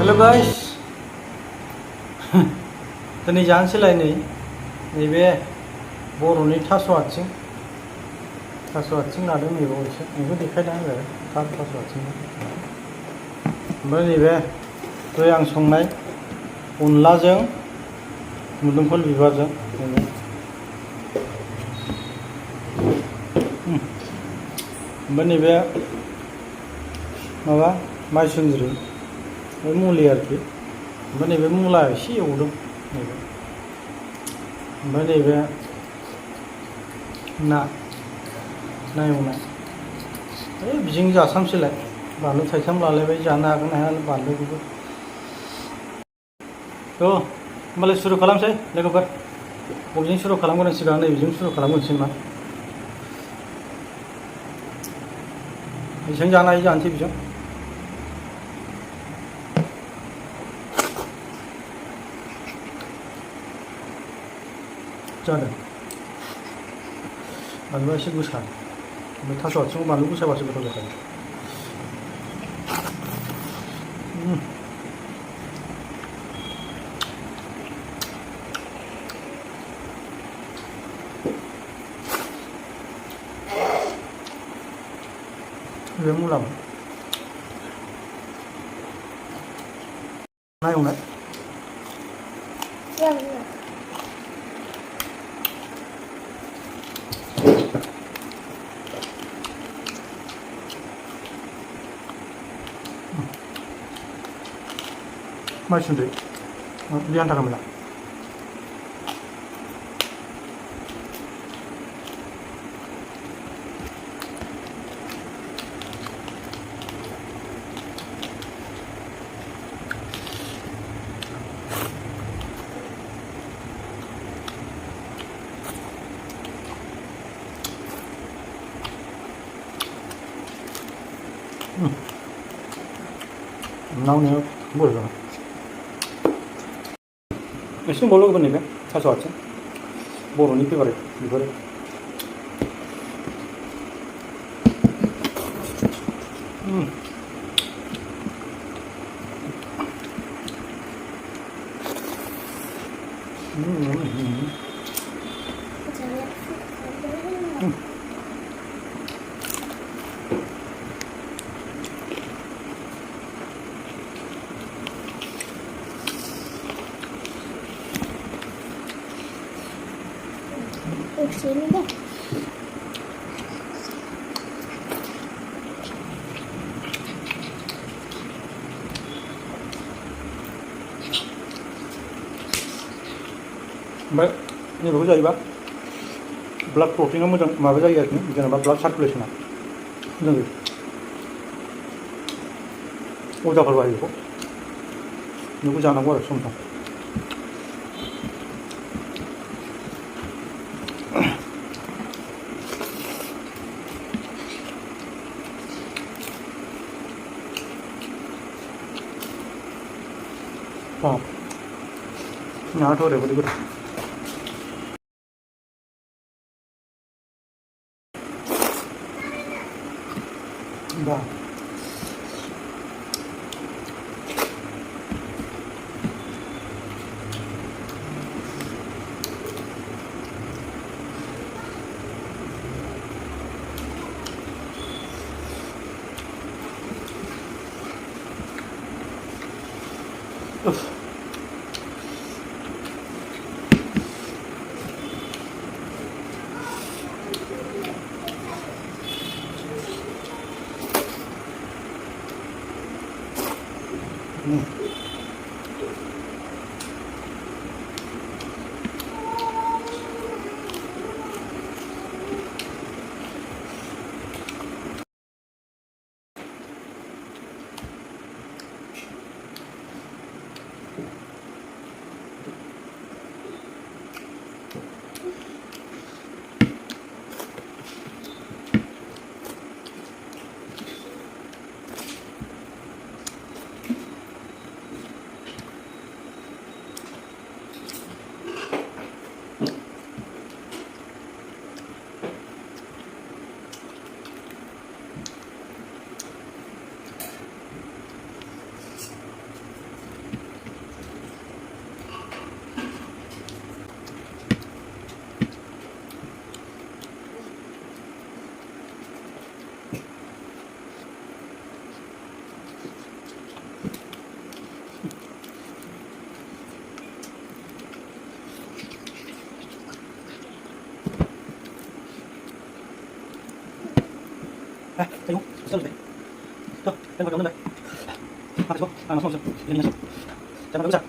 Hello guys दिनै जानोसैलाय नैबे बर'नि थास' आथिं लादों नैबाव एसे बेखौ देखायदों आरो थास' आथिं ओमफ्राय नैबे दहाय आं संनाय अनलाजों मुदुमफुल बिबारजों ओमफ्राय नैबे माबा माइसुन्द्रि बे मुलि आरोखि ओमफ्राय नैबे मुला एसे एवदों नैबे ओमफ्राय नैबे ना एवनाय बिजों जासामसैलाय बानलु थाइथाम लालायबाय जानो हागोन ना हाया बानलुखौबो होमबालाय सुरु खालामसै लोगोफोर बबेजों सुरु खालामगोन सिगां नैबेजों सुरु खालामगोनसै नामा बेसेबां जानो हायो जानोसै बेजों जादों बानलुआ एसे गोसा ओमफ्राय थास' आथिङाव बानलु गोसाबासो गोथाव जाखायो बे मुला ना एवनाय माइसुन्द्रि देहानि थाखाय मोजां नावनायाव बोरैबा एसे दंबावो लोगोफोर नैबे थास' आथिं बर'नि फेभारेट बेफोरो Sini deh. ओमफ्राय नैबेखौ जायोबा ब्लाड प्रटिना मोजां माबा जायो आरोखि जेनेबा ब्लाड सार्कुलेसना मोजां जायो अजाफोर बाहायो बेखौ जानांगौ आरो सम सम नाथ' ओरैबायदि गोथाव दा 来，加油，热水，走，跟我表妹来，快说，俺老师，给你先，咱们留下。